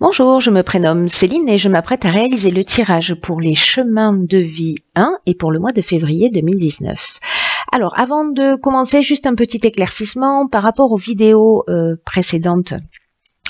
Bonjour, je me prénomme Céline et je m'apprête à réaliser le tirage pour les chemins de vie 1 et pour le mois de février 2019. Alors, avant de commencer, juste un petit éclaircissement par rapport aux vidéos précédentes.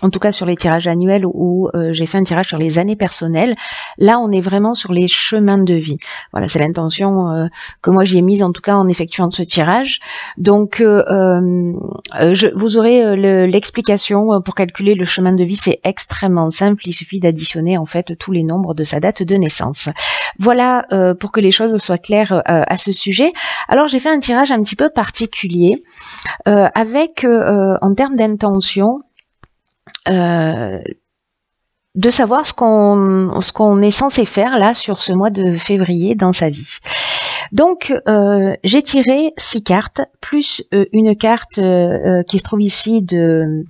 En tout cas sur les tirages annuels où j'ai fait un tirage sur les années personnelles. Là, on est vraiment sur les chemins de vie. Voilà, c'est l'intention que moi j'y ai mise en tout cas en effectuant ce tirage. Donc, vous aurez l'explication pour calculer le chemin de vie. C'est extrêmement simple. Il suffit d'additionner en fait tous les nombres de sa date de naissance. Voilà pour que les choses soient claires à ce sujet. Alors, j'ai fait un tirage un petit peu particulier avec en termes d'intention. De savoir ce qu'on est censé faire là sur ce mois de février dans sa vie. Donc j'ai tiré 6 cartes plus une carte qui se trouve ici de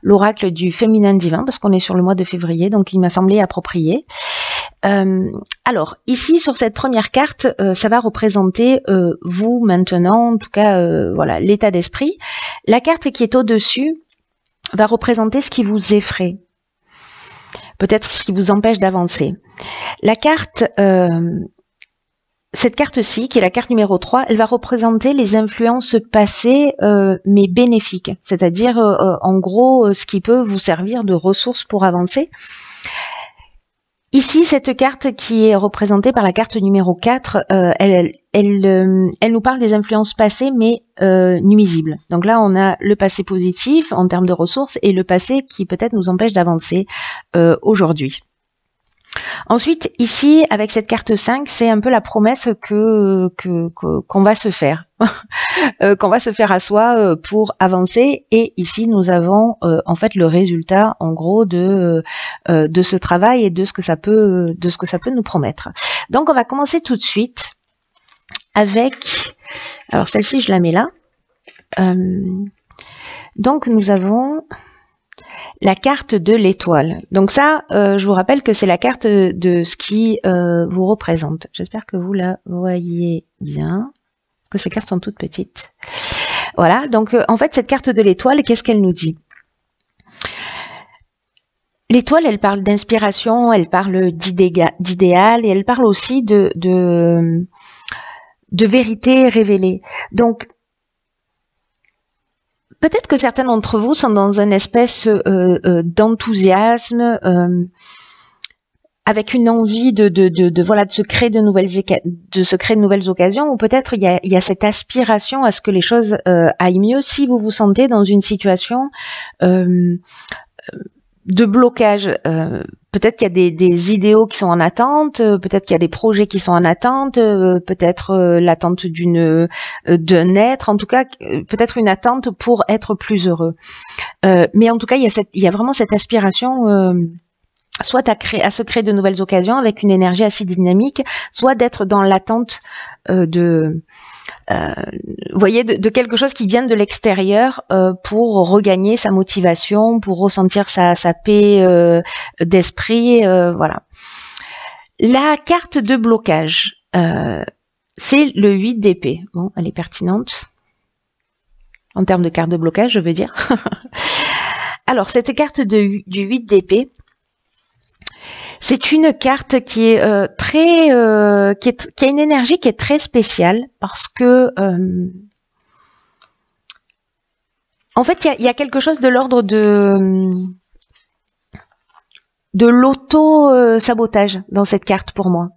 l'oracle du féminin divin parce qu'on est sur le mois de février, donc il m'a semblé approprié. Alors ici sur cette première carte, ça va représenter vous maintenant, en tout cas voilà l'état d'esprit. La carte qui est au-dessus va représenter ce qui vous effraie, peut-être ce qui vous empêche d'avancer. La carte, cette carte-ci, qui est la carte numéro 3, elle va représenter les influences passées, mais bénéfiques, c'est-à-dire en gros ce qui peut vous servir de ressource pour avancer. Ici, cette carte qui est représentée par la carte numéro 4, elle nous parle des influences passées, mais nuisibles. Donc là, on a le passé positif en termes de ressources et le passé qui peut-être nous empêche d'avancer aujourd'hui. Ensuite, ici, avec cette carte 5, c'est un peu la promesse qu'on va se faire, qu'on va se faire à soi pour avancer. Et ici, nous avons en fait le résultat, en gros, de ce travail et de ce que ça peut nous promettre. Donc, on va commencer tout de suite avec, alors celle-ci, je la mets là. Donc, nous avons la carte de l'étoile. Donc ça, je vous rappelle que c'est la carte de ce qui vous représente. J'espère que vous la voyez bien, parce que ces cartes sont toutes petites. Voilà, donc en fait, cette carte de l'étoile, qu'est-ce qu'elle nous dit? L'étoile, elle parle d'inspiration, elle parle d'idéal, et elle parle aussi de vérité révélée. Donc, peut-être que certains d'entre vous sont dans une espèce d'enthousiasme, avec une envie voilà, de se créer de nouvelles occasions, ou peut-être il y a cette aspiration à ce que les choses aillent mieux si vous vous sentez dans une situation de blocage. Peut-être qu'il y a des idéaux qui sont en attente, peut-être qu'il y a des projets qui sont en attente, peut-être l'attente d'un être, en tout cas peut-être une attente pour être plus heureux. Mais en tout cas, il y a vraiment cette aspiration soit à se créer de nouvelles occasions avec une énergie assez dynamique, soit d'être dans l'attente vous voyez, de quelque chose qui vient de l'extérieur pour regagner sa motivation, pour ressentir sa paix d'esprit, voilà. La carte de blocage, c'est le 8 d'épée. Bon, elle est pertinente en termes de carte de blocage, je veux dire. Alors, cette carte du 8 d'épée, c'est une carte qui est qui a une énergie qui est très spéciale parce que en fait il y a quelque chose de l'ordre de l'auto-sabotage dans cette carte pour moi.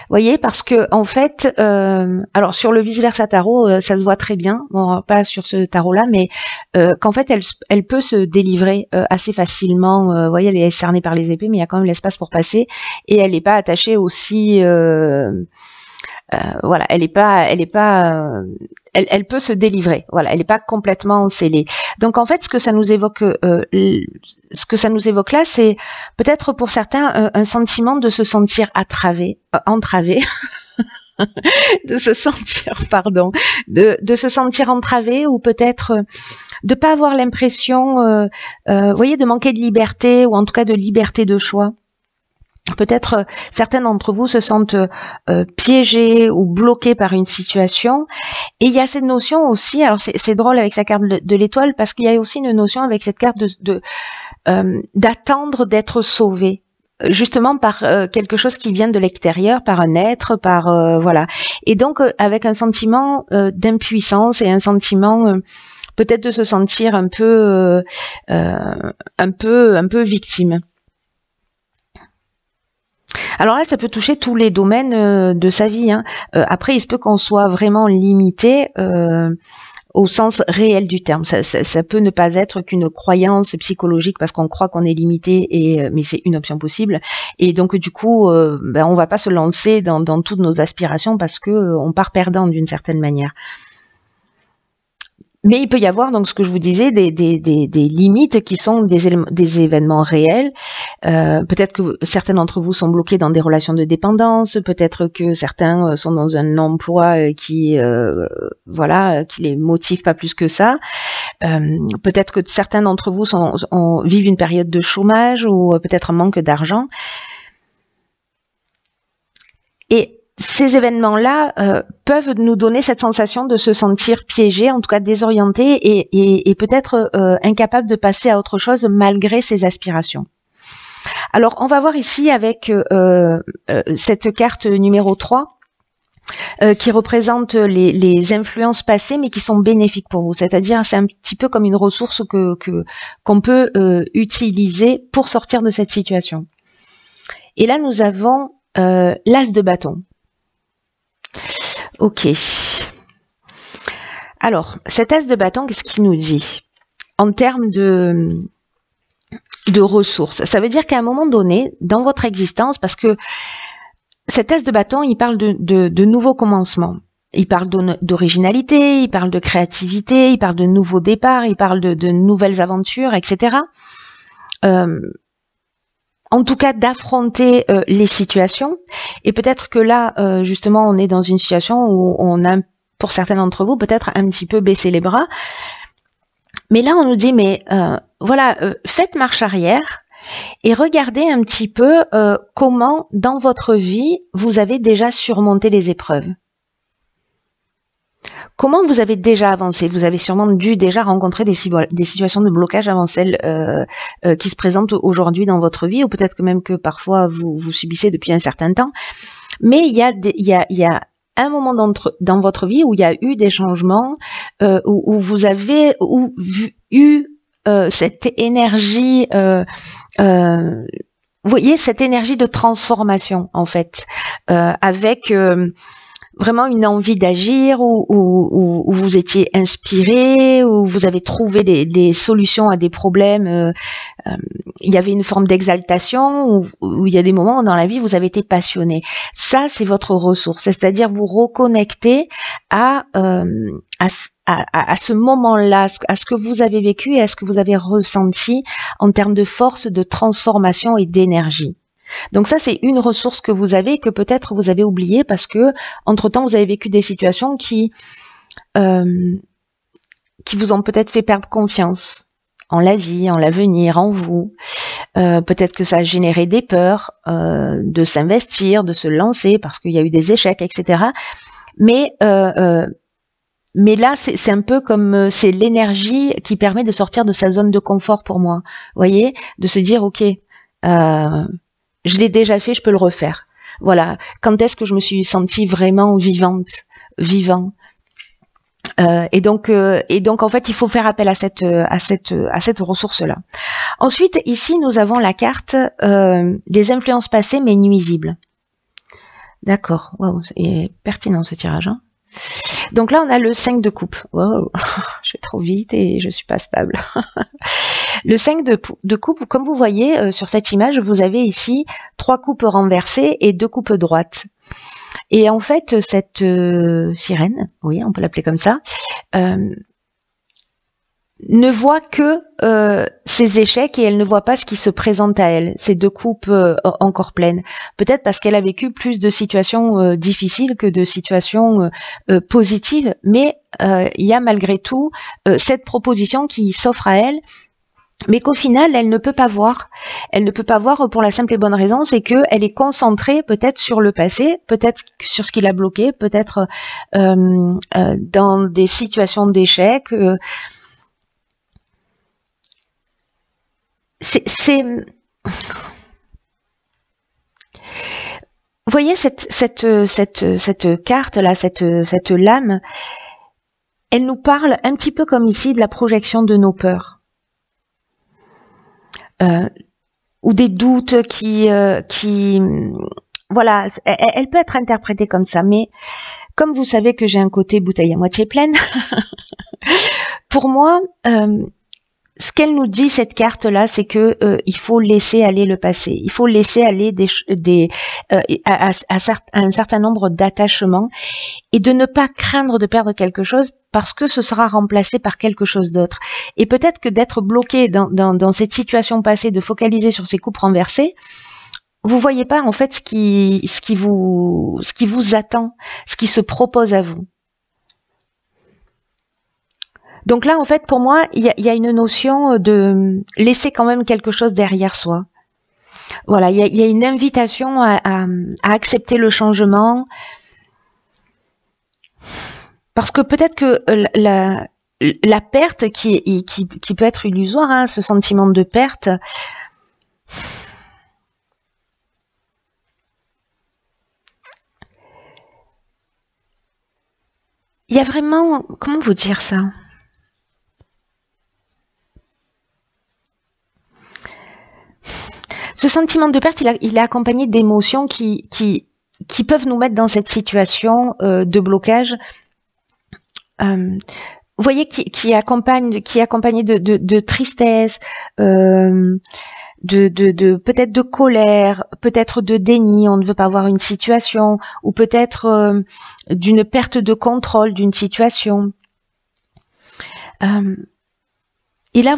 Vous voyez, parce que en fait, alors sur le vice-versa tarot, ça se voit très bien, bon, pas sur ce tarot-là, mais qu'en fait, elle peut se délivrer assez facilement. Vous voyez, elle est cernée par les épées, mais il y a quand même l'espace pour passer, et elle n'est pas attachée aussi. Voilà, elle peut se délivrer. Voilà, elle n'est pas complètement scellée. Donc en fait, ce que ça nous évoque là, c'est peut-être pour certains un sentiment de se sentir entravé, de se sentir, pardon, de se sentir entravé, ou peut-être de pas avoir l'impression, vous voyez, de manquer de liberté, ou en tout cas de liberté de choix. Peut-être certains d'entre vous se sentent piégés ou bloqués par une situation. Et il y a cette notion aussi, alors c'est drôle avec sa carte de l'étoile, parce qu'il y a aussi une notion avec cette carte d'attendre d'être sauvé, justement par quelque chose qui vient de l'extérieur, par un être, par voilà. Et donc avec un sentiment d'impuissance et un sentiment peut-être de se sentir un peu victime. Alors là, ça peut toucher tous les domaines de sa vie, hein. Après, il se peut qu'on soit vraiment limité au sens réel du terme. Ça peut ne pas être qu'une croyance psychologique parce qu'on croit qu'on est limité, mais c'est une option possible. Et donc du coup, on va pas se lancer dans toutes nos aspirations parce que on part perdant d'une certaine manière. Mais il peut y avoir, donc ce que je vous disais, des limites qui sont des événements réels. Peut-être que certains d'entre vous sont bloqués dans des relations de dépendance, peut-être que certains sont dans un emploi qui les motive pas plus que ça. Peut-être que certains d'entre vous vivent une période de chômage ou peut-être un manque d'argent. Et ces événements-là peuvent nous donner cette sensation de se sentir piégé, en tout cas désorienté et peut-être incapable de passer à autre chose malgré ses aspirations. Alors, on va voir ici avec cette carte numéro 3 qui représente les influences passées mais qui sont bénéfiques pour vous. C'est-à-dire, c'est un petit peu comme une ressource qu'on peut utiliser pour sortir de cette situation. Et là, nous avons l'as de bâton. Ok. Alors, cet as de bâton, qu'est-ce qu'il nous dit en termes de ressources? Ça veut dire qu'à un moment donné, dans votre existence, parce que cet as de bâton, il parle de nouveaux commencements. Il parle d'originalité, il parle de créativité, il parle de nouveaux départs, il parle de nouvelles aventures, etc. En tout cas, d'affronter les situations. Et peut-être que là, justement, on est dans une situation où on a, pour certains d'entre vous, peut-être un petit peu baissé les bras. Mais là, on nous dit, mais voilà, faites marche arrière et regardez un petit peu comment, dans votre vie, vous avez déjà surmonté les épreuves. Comment vous avez déjà avancé? Vous avez sûrement dû déjà rencontrer des situations de blocage avant celles qui se présentent aujourd'hui dans votre vie, ou peut-être que même que parfois vous subissez depuis un certain temps. Mais il y a un moment dans votre vie où il y a eu des changements, où vous avez eu cette énergie, vous voyez, cette énergie de transformation en fait, avec vraiment une envie d'agir, où vous étiez inspiré, où vous avez trouvé des solutions à des problèmes. Il y avait une forme d'exaltation, où il y a des moments dans la vie où vous avez été passionné. Ça, c'est votre ressource, c'est-à-dire vous reconnecter à ce moment-là, à ce que vous avez vécu et à ce que vous avez ressenti en termes de force, de transformation et d'énergie. Donc ça, c'est une ressource que vous avez, que peut-être vous avez oubliée parce que, entre-temps, vous avez vécu des situations qui vous ont peut-être fait perdre confiance en la vie, en l'avenir, en vous. Peut-être que ça a généré des peurs de s'investir, de se lancer parce qu'il y a eu des échecs, etc. Mais là, c'est un peu comme c'est l'énergie qui permet de sortir de sa zone de confort pour moi. Vous voyez, de se dire, ok, je l'ai déjà fait, je peux le refaire. Voilà. Quand est-ce que je me suis sentie vraiment vivant? Et donc en fait, il faut faire appel à cette ressource-là. Ensuite, ici, nous avons la carte des influences passées mais nuisibles. D'accord. Waouh, c'est pertinent ce tirage, hein. Donc là, on a le 5 de coupe. Wow, je vais trop vite et je suis pas stable. Le 5 de coupe, comme vous voyez sur cette image, vous avez ici 3 coupes renversées et 2 coupes droites. Et en fait, cette sirène, oui, on peut l'appeler comme ça, ne voit que ses échecs et elle ne voit pas ce qui se présente à elle, ces 2 coupes encore pleines. Peut-être parce qu'elle a vécu plus de situations difficiles que de situations positives, mais il y a malgré tout cette proposition qui s'offre à elle, mais qu'au final, elle ne peut pas voir. Elle ne peut pas voir pour la simple et bonne raison, c'est qu'elle est concentrée peut-être sur le passé, peut-être sur ce qui l'a bloqué, peut-être dans des situations d'échec. Vous voyez cette carte-là, cette lame, elle nous parle un petit peu comme ici de la projection de nos peurs. Ou des doutes voilà, elle peut être interprétée comme ça, mais comme vous savez que j'ai un côté bouteille à moitié pleine, pour moi, ce qu'elle nous dit, cette carte-là, c'est que il faut laisser aller le passé. Il faut laisser aller un certain nombre d'attachements et de ne pas craindre de perdre quelque chose parce que ce sera remplacé par quelque chose d'autre. Et peut-être que d'être bloqué dans cette situation passée, de focaliser sur ces coupes renversées, vous voyez pas en fait ce qui vous attend, ce qui se propose à vous. Donc là, en fait, pour moi, il y a une notion de laisser quand même quelque chose derrière soi. Voilà, il y a une invitation à accepter le changement. Parce que peut-être que la perte qui peut être illusoire, hein, ce sentiment de perte, il y a vraiment, comment vous dire ça ? Ce sentiment de perte, il est accompagné d'émotions qui peuvent nous mettre dans cette situation de blocage. Vous voyez, qui est accompagné de tristesse, peut-être de colère, peut-être de déni, on ne veut pas voir une situation, ou peut-être d'une perte de contrôle d'une situation. Et là,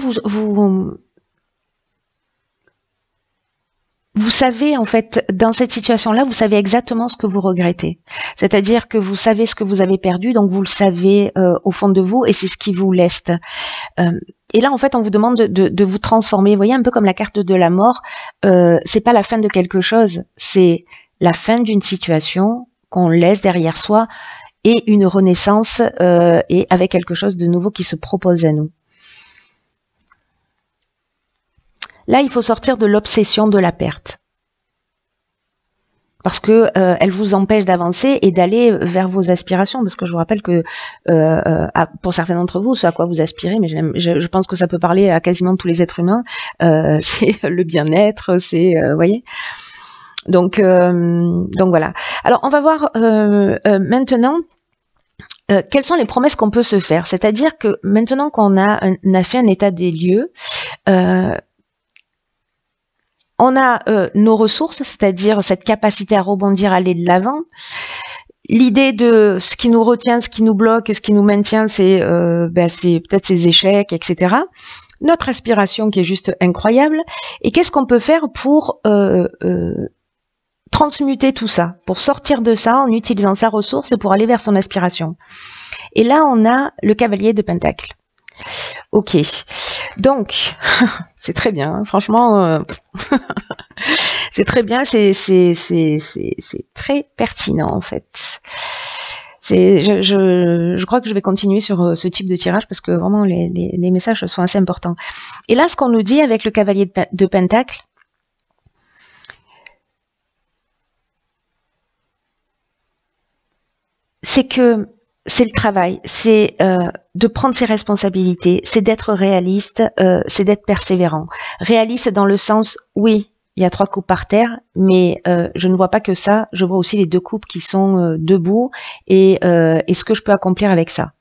vous savez, en fait, dans cette situation-là, vous savez exactement ce que vous regrettez. C'est-à-dire que vous savez ce que vous avez perdu, donc vous le savez au fond de vous, et c'est ce qui vous leste. Et là, en fait, on vous demande de vous transformer. Vous voyez, un peu comme la carte de la mort, c'est pas la fin de quelque chose, c'est la fin d'une situation qu'on laisse derrière soi et une renaissance et avec quelque chose de nouveau qui se propose à nous. Là, il faut sortir de l'obsession de la perte. Parce que elle vous empêche d'avancer et d'aller vers vos aspirations. Parce que je vous rappelle que pour certains d'entre vous, ce à quoi vous aspirez, mais je pense que ça peut parler à quasiment tous les êtres humains, c'est le bien-être, c'est, voyez. Donc voilà. Alors, on va voir maintenant quelles sont les promesses qu'on peut se faire. C'est-à-dire que maintenant qu'on a fait un état des lieux, on a nos ressources, c'est-à-dire cette capacité à rebondir, à aller de l'avant. L'idée de ce qui nous retient, ce qui nous bloque, ce qui nous maintient, c'est peut-être ces échecs, etc. Notre aspiration qui est juste incroyable. Et qu'est-ce qu'on peut faire pour transmuter tout ça, pour sortir de ça en utilisant sa ressource et pour aller vers son aspiration. Et là, on a le cavalier de Pentacle. Ok, donc c'est très bien, hein, franchement, c'est très bien, c'est très pertinent en fait. Je crois que je vais continuer sur ce type de tirage parce que vraiment les messages sont assez importants. Et là, ce qu'on nous dit avec le cavalier de Pentacle, c'est que c'est le travail, c'est de prendre ses responsabilités, c'est d'être réaliste, c'est d'être persévérant. Réaliste dans le sens, oui, il y a 3 coupes par terre, mais je ne vois pas que ça, je vois aussi les 2 coupes qui sont debout et ce que je peux accomplir avec ça.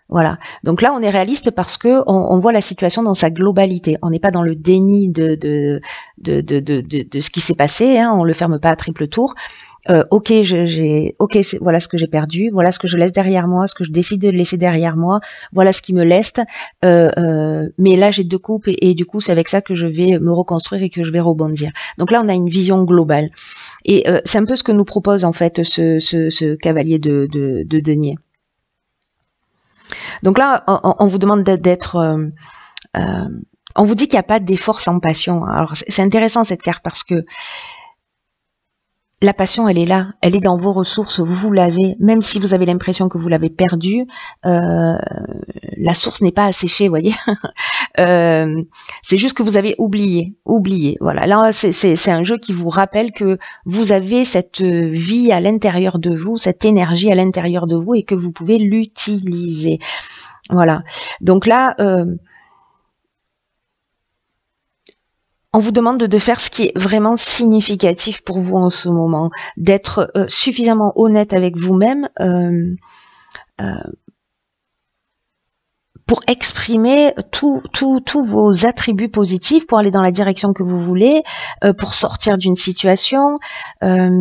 Voilà. Donc là, on est réaliste parce que on voit la situation dans sa globalité. On n'est pas dans le déni de ce qui s'est passé. Hein, on le ferme pas à triple tour. Ok, voilà ce que j'ai perdu, voilà ce que je laisse derrière moi, ce que je décide de laisser derrière moi, voilà ce qui me leste. Mais là, j'ai 2 coupes et du coup, c'est avec ça que je vais me reconstruire et que je vais rebondir. Donc là, on a une vision globale. Et c'est un peu ce que nous propose en fait ce cavalier de denier. Donc là, on vous demande d'être... on vous dit qu'il n'y a pas d'effort sans passion. Alors, c'est intéressant cette carte parce que la passion, elle est là, elle est dans vos ressources, vous l'avez, même si vous avez l'impression que vous l'avez perdue, la source n'est pas asséchée, vous voyez. C'est juste que vous avez oublié, voilà. Là, c'est un jeu qui vous rappelle que vous avez cette vie à l'intérieur de vous, cette énergie à l'intérieur de vous et que vous pouvez l'utiliser. Voilà. Donc là, on vous demande de faire ce qui est vraiment significatif pour vous en ce moment, d'être suffisamment honnête avec vous-même pour exprimer tous vos attributs positifs, pour aller dans la direction que vous voulez, pour sortir d'une situation. Là,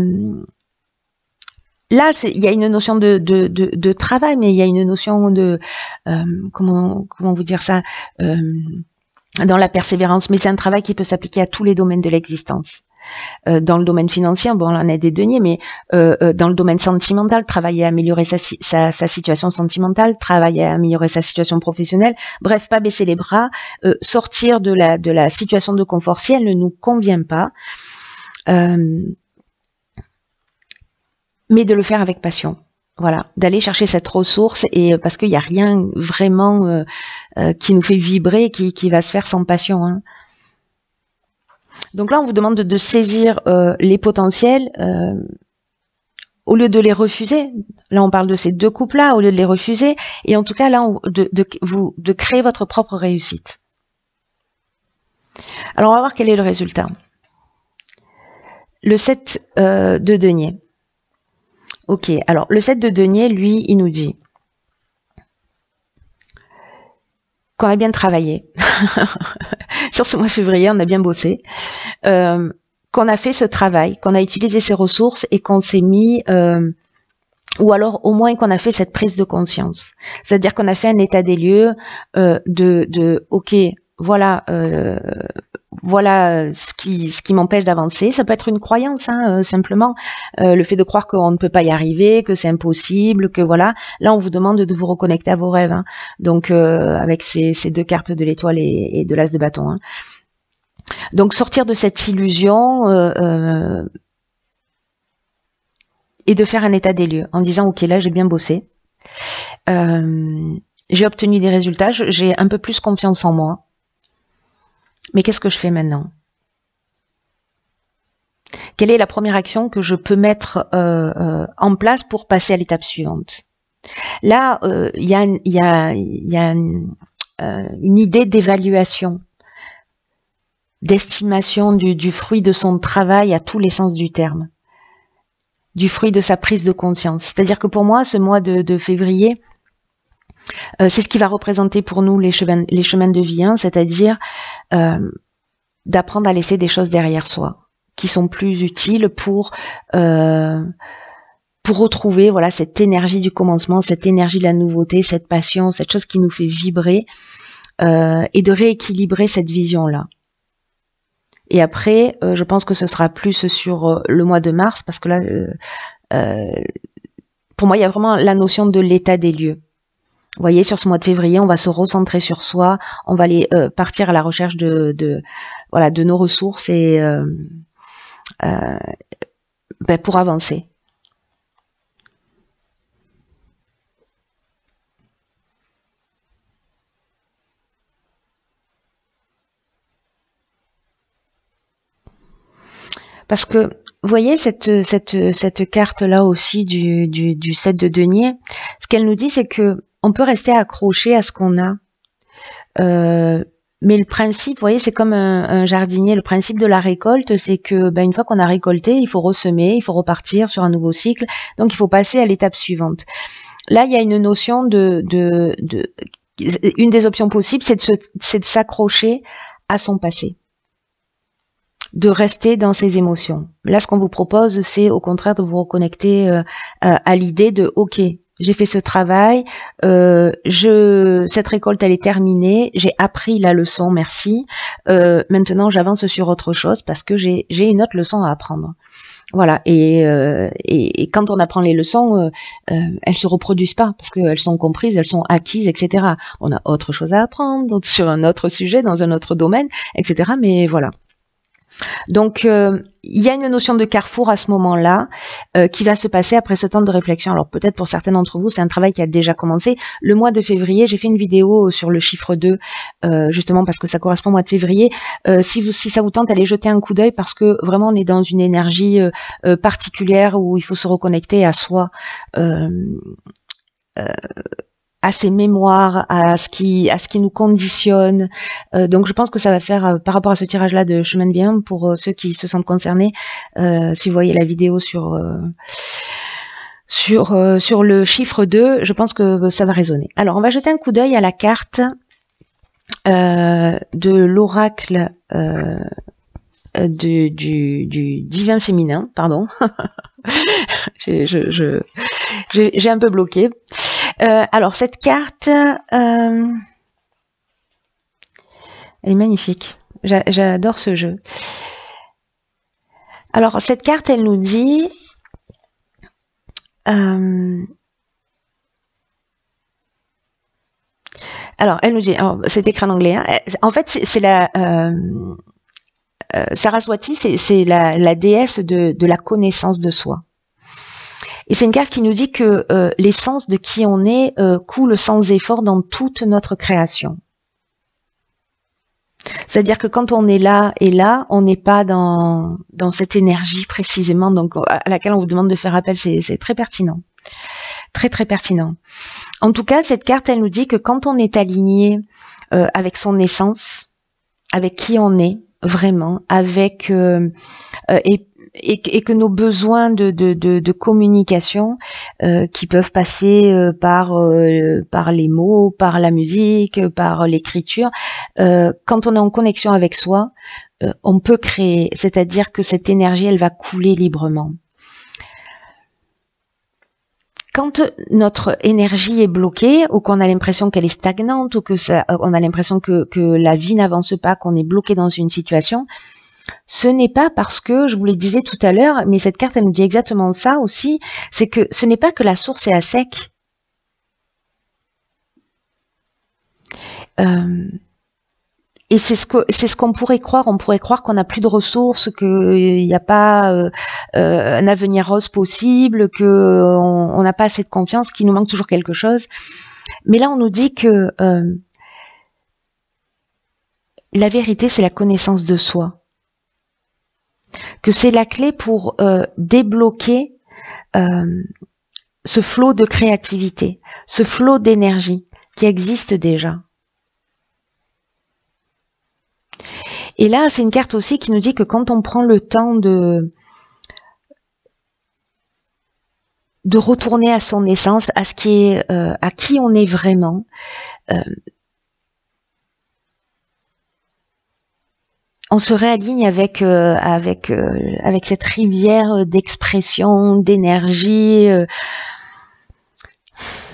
il y a une notion de travail, mais il y a une notion de comment vous dire ça, dans la persévérance, mais c'est un travail qui peut s'appliquer à tous les domaines de l'existence. Dans le domaine financier, bon, on en a des deniers, mais dans le domaine sentimental, travailler à améliorer sa situation sentimentale, travailler à améliorer sa situation professionnelle, bref, pas baisser les bras, sortir de la situation de confort si elle ne nous convient pas, mais de le faire avec passion. Voilà, d'aller chercher cette ressource, et parce qu'il n'y a rien vraiment qui nous fait vibrer, qui va se faire sans passion, hein. Donc là, on vous demande de saisir les potentiels au lieu de les refuser. Là, on parle de ces deux couples-là, au lieu de les refuser, et en tout cas, là, de créer votre propre réussite. Alors, on va voir quel est le résultat. Le 7 de denier. Ok, alors le 7 de denier, lui, il nous dit qu'on a bien travaillé. Sur ce mois de février, on a bien bossé. Qu'on a fait ce travail, qu'on a utilisé ces ressources et qu'on s'est mis, ou alors au moins qu'on a fait cette prise de conscience. C'est-à-dire qu'on a fait un état des lieux ok, voilà, voilà ce qui m'empêche d'avancer. Ça peut être une croyance, hein, simplement, le fait de croire qu'on ne peut pas y arriver, que c'est impossible, que voilà. Là, on vous demande de vous reconnecter à vos rêves, hein. Donc, avec ces deux cartes de l'étoile et de l'as de bâton, hein. Donc, sortir de cette illusion et de faire un état des lieux en disant, ok, là, j'ai bien bossé. J'ai obtenu des résultats, j'ai un peu plus confiance en moi. Mais qu'est-ce que je fais maintenant? Quelle est la première action que je peux mettre en place pour passer à l'étape suivante? Là, il y a une idée d'évaluation, d'estimation du fruit de son travail à tous les sens du terme, du fruit de sa prise de conscience. C'est-à-dire que pour moi, ce mois de février, c'est ce qui va représenter pour nous les chemins de vie, hein, c'est-à-dire d'apprendre à laisser des choses derrière soi, qui sont plus utiles pour retrouver, voilà, cette énergie du commencement, cette énergie de la nouveauté, cette passion, cette chose qui nous fait vibrer, et de rééquilibrer cette vision-là. Et après, je pense que ce sera plus sur le mois de mars, parce que là, pour moi, il y a vraiment la notion de l'état des lieux. Vous voyez, sur ce mois de février, on va se recentrer sur soi, on va aller partir à la recherche de nos ressources et pour avancer. Parce que, vous voyez, cette carte-là aussi du 7 de denier, ce qu'elle nous dit, c'est que on peut rester accroché à ce qu'on a. Mais le principe, vous voyez, c'est comme un jardinier. Le principe de la récolte, c'est que une fois qu'on a récolté, il faut ressemer, il faut repartir sur un nouveau cycle. Donc, il faut passer à l'étape suivante. Là, il y a une notion une des options possibles, c'est de s'accrocher à son passé, de rester dans ses émotions. Là, ce qu'on vous propose, c'est au contraire de vous reconnecter à l'idée de « Ok, j'ai fait ce travail, cette récolte, elle est terminée, j'ai appris la leçon, merci. Maintenant, j'avance sur autre chose parce que j'ai une autre leçon à apprendre. » Voilà, et quand on apprend les leçons, elles se reproduisent pas parce qu'elles sont comprises, elles sont acquises, etc. On a autre chose à apprendre sur un autre sujet, dans un autre domaine, etc. Mais voilà. Donc, il y a une notion de carrefour à ce moment-là qui va se passer après ce temps de réflexion. Alors, peut-être pour certains d'entre vous, c'est un travail qui a déjà commencé. Le mois de février, j'ai fait une vidéo sur le chiffre 2, justement parce que ça correspond au mois de février. Si ça vous tente, allez jeter un coup d'œil parce que vraiment, on est dans une énergie particulière où il faut se reconnecter à soi. À ses mémoires, à ce qui nous conditionne. Donc je pense que ça va faire, par rapport à ce tirage-là de chemin de bien, pour ceux qui se sentent concernés, si vous voyez la vidéo sur le chiffre 2, je pense que ça va résonner. Alors on va jeter un coup d'œil à la carte de l'oracle du divin féminin, pardon. J'ai un peu bloqué. Alors cette carte, elle est magnifique. J'adore ce jeu. Alors cette carte, elle nous dit alors elle nous dit, c'est écrit en anglais, hein, en fait c'est la Saraswati, c'est la déesse de la connaissance de soi. Et c'est une carte qui nous dit que l'essence de qui on est coule sans effort dans toute notre création. C'est-à-dire que quand on est là et là, on n'est pas dans cette énergie précisément donc, à laquelle on vous demande de faire appel. C'est très pertinent. Très, très pertinent. En tout cas, cette carte, elle nous dit que quand on est aligné avec son essence, avec qui on est vraiment, avec et que nos besoins de communication qui peuvent passer par les mots, par la musique, par l'écriture, quand on est en connexion avec soi, on peut créer, c'est-à-dire que cette énergie, elle va couler librement. Quand notre énergie est bloquée ou qu'on a l'impression qu'elle est stagnante ou on a l'impression que la vie n'avance pas, qu'on est bloqué dans une situation, ce n'est pas parce que, je vous le disais tout à l'heure, mais cette carte elle nous dit exactement ça aussi, c'est que ce n'est pas que la source est à sec. Et c'est ce qu'on pourrait croire. On pourrait croire qu'on n'a plus de ressources, qu'il n'y a pas un avenir rose possible, qu'on n'a pas assez de confiance, qu'il nous manque toujours quelque chose. Mais là, on nous dit que la vérité, c'est la connaissance de soi. Que c'est la clé pour débloquer ce flot de créativité, ce flot d'énergie qui existe déjà. Et là, c'est une carte aussi qui nous dit que quand on prend le temps de retourner à son essence, à ce qui est, à qui on est vraiment, on se réaligne avec cette rivière d'expression, d'énergie,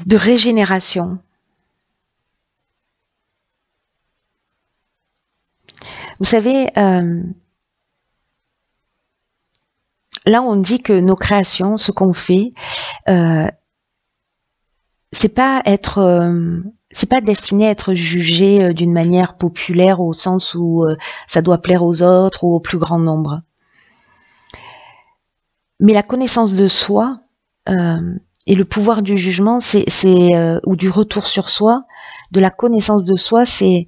de régénération. Vous savez, là on dit que nos créations, ce qu'on fait, c'est pas destiné à être jugé d'une manière populaire au sens où ça doit plaire aux autres ou au plus grand nombre. Mais la connaissance de soi et le pouvoir du jugement, ou du retour sur soi, de la connaissance de soi, c'est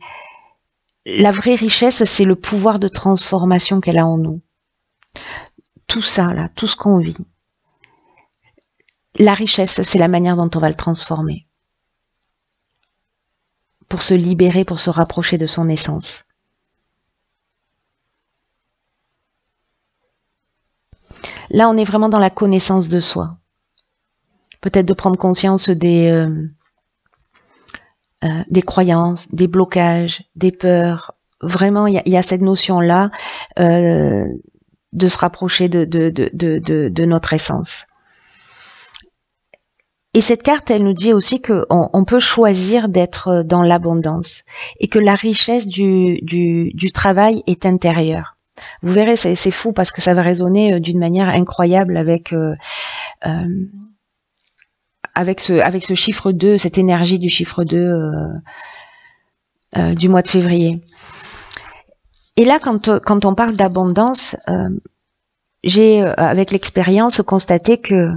la vraie richesse, c'est le pouvoir de transformation qu'elle a en nous. Tout ça, là, tout ce qu'on vit. La richesse, c'est la manière dont on va le transformer. Pour se libérer, pour se rapprocher de son essence. Là, on est vraiment dans la connaissance de soi. Peut-être de prendre conscience des croyances, des blocages, des peurs. Vraiment, il y a cette notion-là de se rapprocher de notre essence. Et cette carte, elle nous dit aussi qu'on peut choisir d'être dans l'abondance et que la richesse du travail est intérieure. Vous verrez, c'est fou parce que ça va résonner d'une manière incroyable avec ce chiffre 2, cette énergie du chiffre 2 du mois de février. Et là, quand on parle d'abondance, j'ai, avec l'expérience, constaté que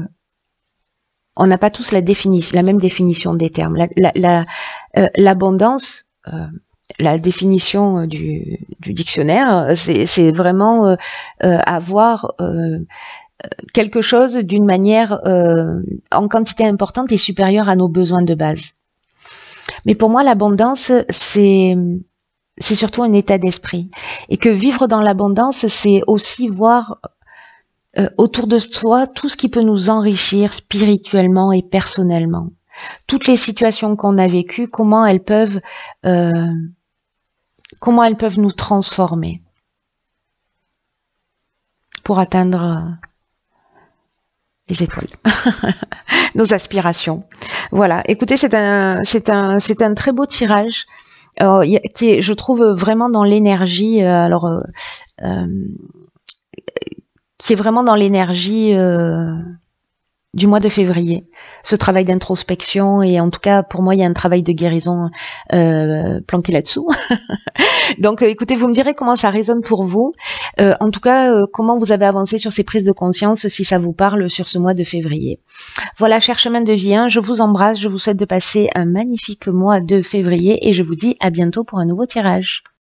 on n'a pas tous la même définition des termes. L'abondance, la définition du dictionnaire, c'est vraiment avoir quelque chose d'une manière en quantité importante et supérieure à nos besoins de base. Mais pour moi, l'abondance, c'est surtout un état d'esprit. Et que vivre dans l'abondance, c'est aussi voir autour de soi tout ce qui peut nous enrichir spirituellement et personnellement. Toutes les situations qu'on a vécues, comment elles peuvent nous transformer pour atteindre les étoiles, nos aspirations. Voilà. Écoutez, c'est un très beau tirage qui est, je trouve, vraiment dans l'énergie. Qui est vraiment dans l'énergie du mois de février, ce travail d'introspection, et en tout cas pour moi il y a un travail de guérison planqué là-dessous. Donc écoutez, vous me direz comment ça résonne pour vous, en tout cas comment vous avez avancé sur ces prises de conscience, si ça vous parle sur ce mois de février. Voilà, chers chemins de vie 1, je vous embrasse, je vous souhaite de passer un magnifique mois de février et je vous dis à bientôt pour un nouveau tirage.